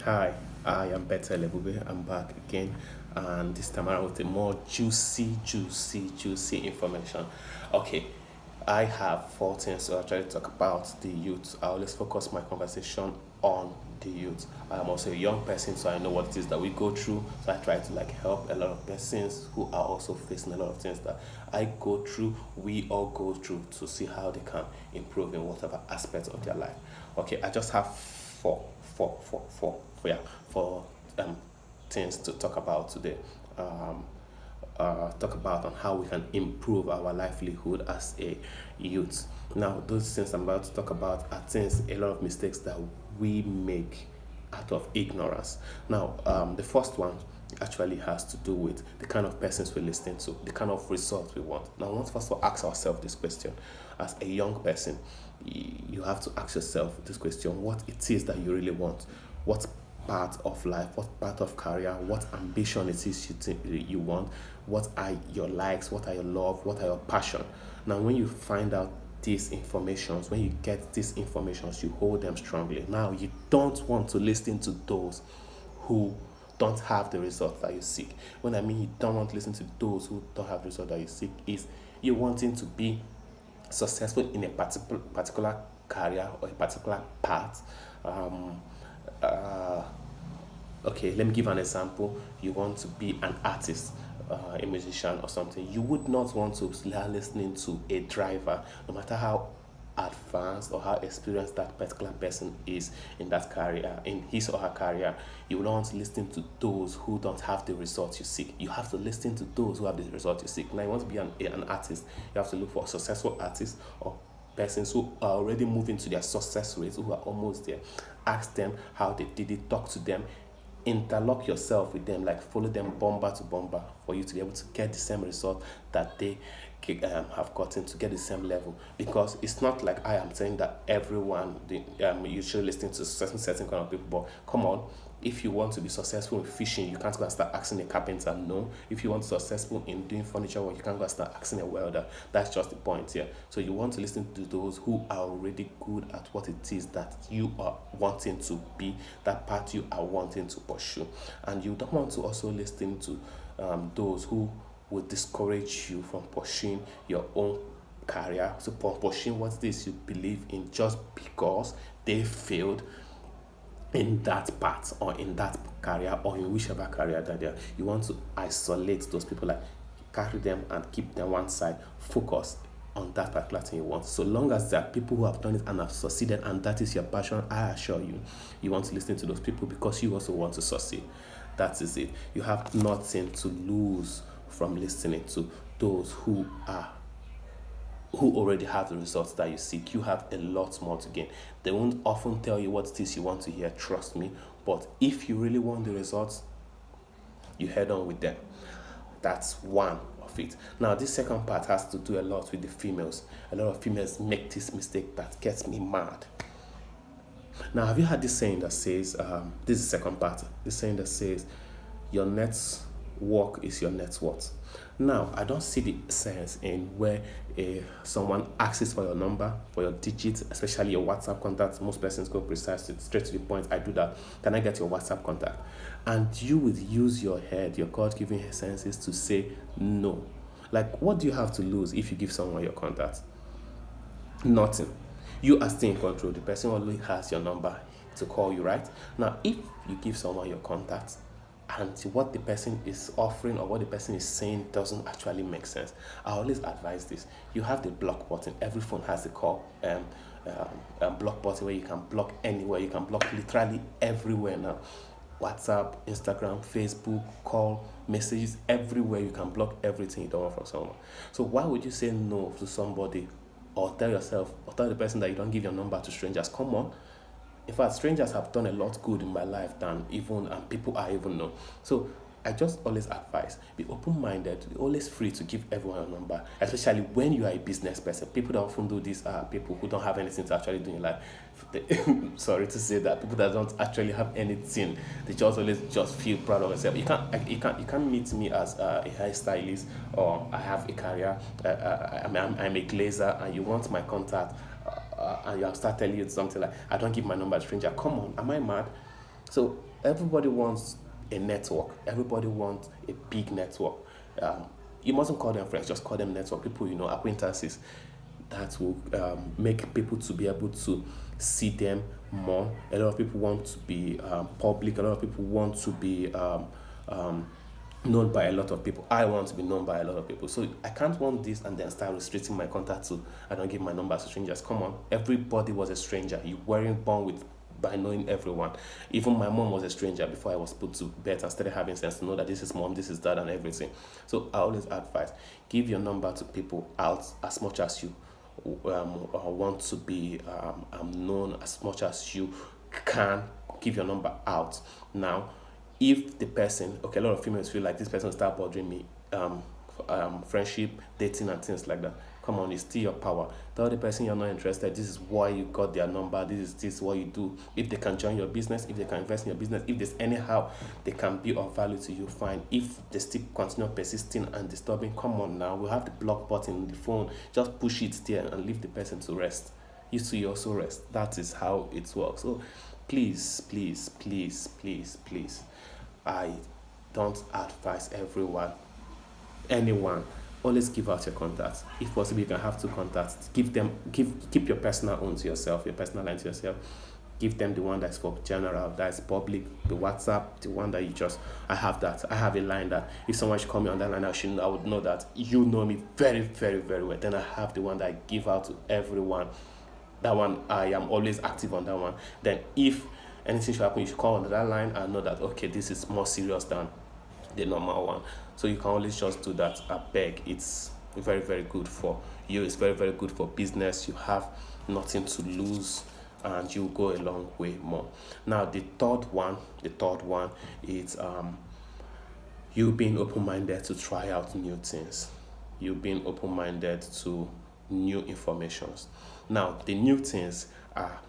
Hi, I am Better Lebube. I'm back again, and this time around with a more juicy information. Okay, I have four things to actually talk about the youth. I always focus my conversation on the youth. I am also a young person, so I know what it is that we go through. So I try to help a lot of persons who are also facing a lot of things that I go through. We all go through to see how they can improve in whatever aspect of their life. Okay, I just have four things to talk about today. Um, talk about on how we can improve our livelihood as a youth. Now, those things I'm about to talk about are things, a lot of mistakes that we make out of ignorance. Now, the first one actually has to do with the kind of persons we listen to, the kind of results we want. Now, let's first of all ask ourselves this question. As a young person, you have to ask yourself this question: what it is that you really want, what part of life, what part of career, what ambition it is you want, what are your likes, what are your love, what are your passion. Now, when you find out these informations, when you get these informations, you hold them strongly. Now, you don't want to listen to those who don't have the result that you seek. When I mean you don't want to listen to those who don't have the result that you seek, is you wanting to be successful in a particular career or a particular path. Um, uh, okay, let me give an example. You want to be an artist, a musician or something. You would not want to start listening to a driver, no matter how advanced or how experienced that particular person is in that career, in his or her career. You will not want to listen to those who don't have the results you seek. You have to listen to those who have the results you seek. Now, you want to be an artist, you have to look for successful artists or persons who are already moving to their success rates, who are almost there. Ask them how they did it, talk to them, interlock yourself with them, like follow them bomber to bomber for you to be able to get the same result that they have gotten, to get the same level. Because it's not like I am saying that everyone you should listen to certain kind of people, but come on, if you want to be successful in fishing, you can't go and start asking a carpenter. No. If you want to be successful in doing furniture work, you can't go and start asking a welder. That's just the point here. So you want to listen to those who are already good at what it is that you are wanting to be, that path you are wanting to pursue. And you don't want to also listen to those who will discourage you from pursuing your own career, so from pursuing what it is you believe in, just because they failed in that part or in that career or in whichever career that they are. You want to isolate those people, like carry them and keep them one side, focus on that particular thing you want. So long as there are people who have done it and have succeeded and that is your passion, I assure you, you want to listen to those people because you also want to succeed. That is it. You have nothing to lose from listening to those who already have the results that you seek. You have a lot more to gain. They won't often tell you what it is you want to hear, trust me. But if you really want the results, you head on with them. That's one of it. Now, this second part has to do a lot with the females. A lot of females make this mistake that gets me mad. Now, have you heard this saying that says, this is the second part, this saying that says, your net's work is your net worth. Now, I don't see the sense in where someone asks for your number, for your digits, especially your WhatsApp contact. Most persons go precisely straight to the point. I do that. Can I get your WhatsApp contact? And you would use your head, your God-given senses, to say no. Like, what do you have to lose if you give someone your contact? Nothing. You are still in control. The person always has your number to call you, right? Now, if you give someone your contact and what the person is offering or what the person is saying doesn't actually make sense, I always advise this. You have the block button. Every phone has the call block button where you can block anywhere. You can block literally everywhere now. WhatsApp, Instagram, Facebook, call, messages, everywhere. You can block everything you don't want from someone. So why would you say no to somebody, or tell yourself or tell the person that you don't give your number to strangers? Come on. In fact, strangers have done a lot good in my life than even and people I even know. So I just always advise, be open-minded, be always free to give everyone a number, especially when you are a business person. People that often do this are people who don't have anything to actually do in life. Sorry to say that, people that don't actually have anything, they just always just feel proud of themselves. You can't meet me as a hairstylist, or I have a career. I'm a glazer, and you want my contact, and you have start telling you something like, I don't give my number to stranger. Come on, am I mad? So everybody wants a network. Everybody wants a big network. You mustn't call them friends, just call them network people, acquaintances that will make people to be able to see them more. A lot of people want to be public. A lot of people want to be known by a lot of people. I want to be known by a lot of people. So I can't want this and then start restricting my contact to I don't give my number to strangers. Come on. Everybody was a stranger. You weren't born with by knowing everyone. Even my mom was a stranger before I was put to bed and started having sense to know that this is mom, this is dad, and everything. So I always advise give your number to people out as much as you want to be known, as much as you can. Give your number out. Now, if the person, okay, a lot of females feel like this person will start bothering me, friendship, dating, and things like that. Come on, it's still your power. Tell the person you're not interested. This is why you got their number. This is what you do. If they can join your business, if they can invest in your business, if there's anyhow they can be of value to you, fine. If they still continue persisting and disturbing, come on now. We have the block button on the phone. Just push it there and leave the person to rest. You see, you also rest. That is how it works. So please, please, please, please, please, I don't advise anyone, always give out your contacts. If possible, you can have two contacts. Keep your personal own to yourself, your personal line to yourself. Give them the one that's for general, that's public, the WhatsApp, the one that you just, I have that. I have a line that if someone should call me on that line, I would know that you know me very, very, very well. Then I have the one that I give out to everyone. That one, I am always active on that one. Then if anything should happen, you should call on that line and know that, okay, this is more serious than the normal one. So you can always just do that. I beg. It's very, very good for you. It's very, very good for business. You have nothing to lose and you go a long way more. Now the third one is you being open-minded to try out new things. You being open-minded to new informations. Now the new things are,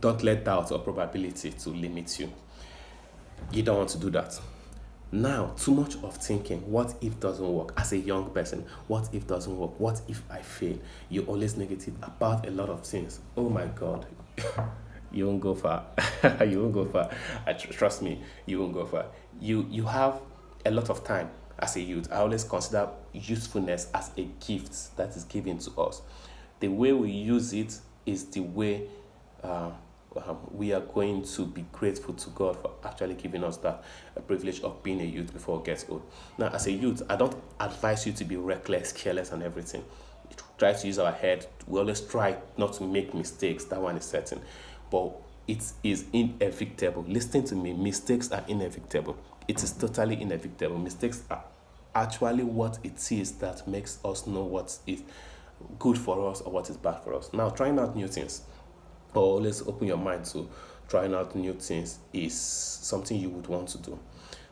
don't let doubt or probability to limit you. You don't want to do that. Now, too much of thinking, what if doesn't work? As a young person, what if doesn't work? What if I fail? You're always negative about a lot of things. Oh my God. You won't go far. You won't go far. Trust me, you won't go far. You have a lot of time as a youth. I always consider usefulness as a gift that is given to us. The way we use it is the way we are going to be grateful to God for actually giving us that privilege of being a youth before it gets old. Now, as a youth, I don't advise you to be reckless, careless, and everything. Try to use our head. We always try not to make mistakes. That one is certain. But it is inevitable. Listen to me. Mistakes are inevitable. It is totally inevitable. Mistakes are actually what it is that makes us know what is good for us or what is bad for us. Now, trying out new things, always open your mind to trying out new things, is something you would want to do.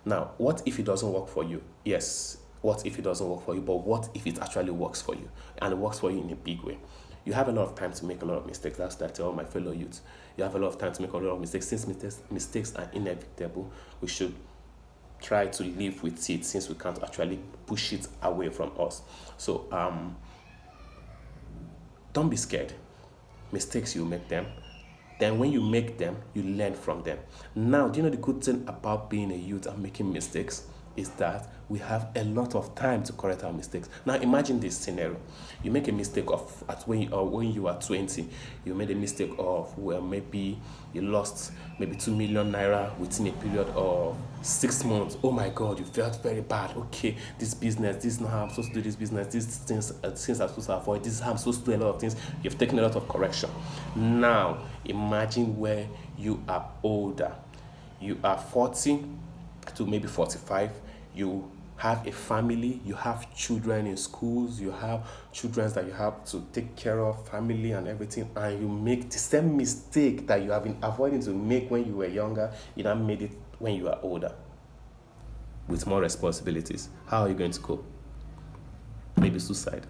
Now, what if it doesn't work for you? Yes, what if it doesn't work for you? But what if it actually works for you? And it works for you in a big way. You have a lot of time to make a lot of mistakes. That's that I tell my fellow youths. You have a lot of time to make a lot of mistakes. Since mistakes are inevitable, we should try to live with it, since we can't actually push it away from us. So don't be scared. Mistakes, you make them. Then when you make them, you learn from them. Now, do you know the good thing about being a youth and making mistakes is that we have a lot of time to correct our mistakes. Now imagine this scenario. You make a mistake of when you are 20, you made a mistake of, well, maybe you lost maybe 2 million naira within a period of 6 months. Oh my God, you felt very bad. Okay, this is not how I'm supposed to do this business. These things I'm supposed to avoid. This is how I'm supposed to do a lot of things. You've taken a lot of correction. Now imagine where you are older. You are 40 to maybe 45, you have a family, you have children in schools, you have children that you have to take care of, family and everything, and you make the same mistake that you have been avoiding to make when you were younger, you now made it when you are older with more responsibilities. How are you going to cope? Maybe suicide.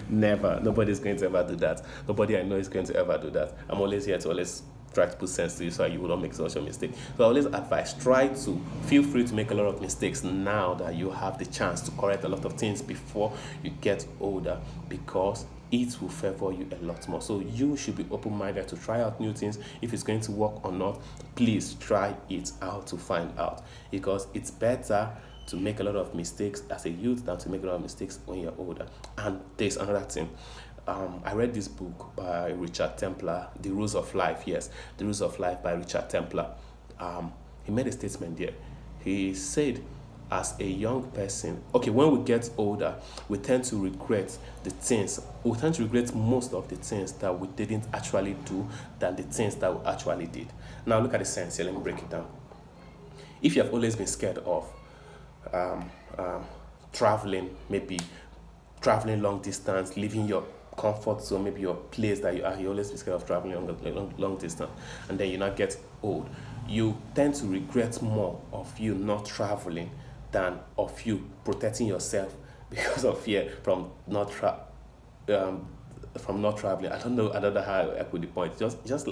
Never. Nobody's going to ever do that. Nobody I know is going to ever do that. I'm always here to always try to put sense to you so you will not make such a mistake. So I always advise, feel free to make a lot of mistakes now that you have the chance to correct a lot of things before you get older, because it will favor you a lot more. So you should be open-minded to try out new things. If it's going to work or not, please try it out to find out, because it's better to make a lot of mistakes as a youth than to make a lot of mistakes when you're older. And there's another thing. I read this book by Richard Templar, The Rules of Life. Yes, The Rules of Life by Richard Templar. He made a statement there. He said, as a young person, okay, when we get older, we tend to regret most of the things that we didn't actually do than the things that we actually did. Now look at the sense here, let me break it down. If you have always been scared of traveling, maybe traveling long distance, leaving your comfort zone, maybe your place that you always be scared of traveling long distance, and then you not get old, you tend to regret more of you not traveling than of you protecting yourself because of fear from not traveling. I don't know how I put the point. It just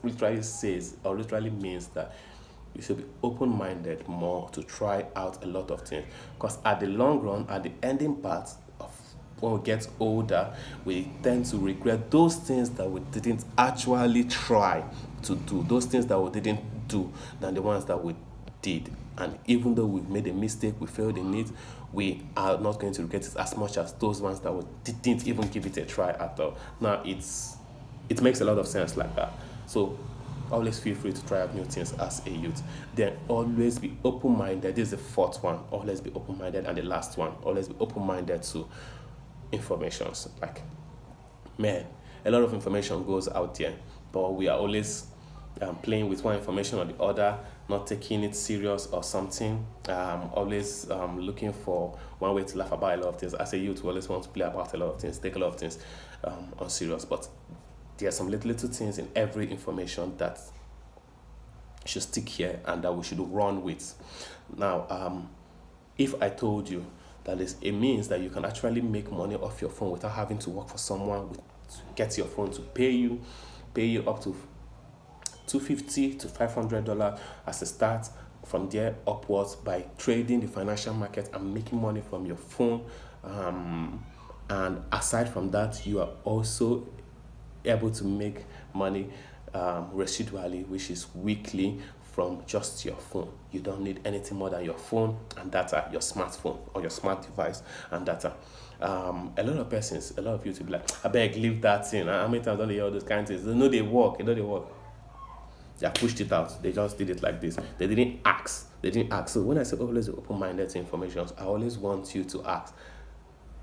literally says, or literally means, that you should be open-minded more to try out a lot of things, because at the long run, at the ending part of when we get older, we tend to regret those things that we didn't actually try to do, those things that we didn't do, than the ones that we did. And even though we made a mistake, we failed in it, we are not going to regret it as much as those ones that we didn't even give it a try at all. Now it makes a lot of sense like that. So always feel free to try out new things as a youth. Then always be open-minded. This is the fourth one. Always be open-minded. And the last one, always be open-minded to informations. Like, man, a lot of information goes out there, but we are always playing with one information or the other, not taking it serious or something. Always looking for one way to laugh about a lot of things. As a youth, we always want to play about a lot of things, take a lot of things on serious. But there are some little things in every information that should stick here and that we should run with. Now, if I told you that it means that you can actually make money off your phone without having to work for someone to get your phone to pay you up to $250 to $500 as a start, from there upwards, by trading the financial market and making money from your phone. And aside from that, you are also able to make money residually, which is weekly, from just your phone. You don't need anything more than your phone and data, your smartphone or your smart device and data. A lot of you to be like, I beg, leave that thing. How many times don't they hear all those kinds of things? They know they work. They pushed it out. They just did it like this. They didn't ask. So when I say always open-minded to information, I always want you to ask,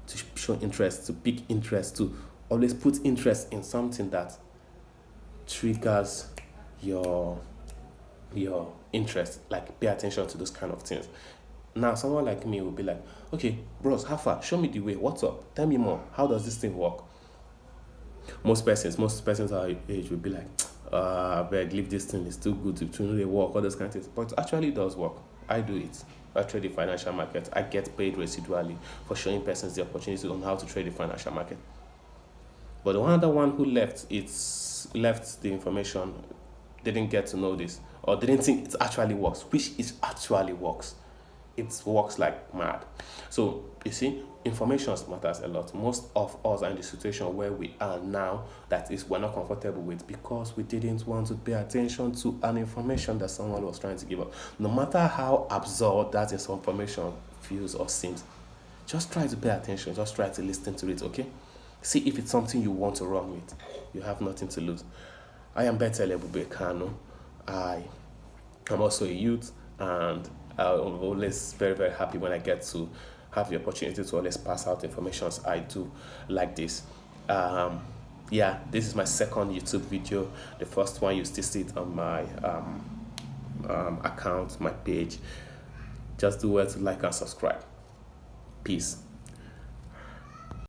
to show interest, to pick interest, to always put interest in something that triggers your interest. Like, pay attention to those kind of things. Now, someone like me will be like, okay, bros, how far? Show me the way. What's up? Tell me more. How does this thing work? Most persons our age will be like, beg, leave this thing, it's too good to know they work, all those kind of things. But it actually does work. I do it. I trade the financial market. I get paid residually for showing persons the opportunity on how to trade the financial market. But the other one who left the information didn't get to know this, or didn't think it actually works, which it actually works. It works like mad. So you see, information matters a lot. Most of us are in the situation where we are now, that is, we're not comfortable with, because we didn't want to pay attention to an information that someone was trying to give us. No matter how absurd that information feels or seems, just try to pay attention. Just try to listen to it, okay? See if it's something you want to run with. You have nothing to lose. I am Bethel Ebubekano. I am also a youth, and I'm always very, very happy when I get to have the opportunity to always pass out information I do like this. This is my second YouTube video. The first one, you still see it on my account, my page. Just do well to like and subscribe. Peace.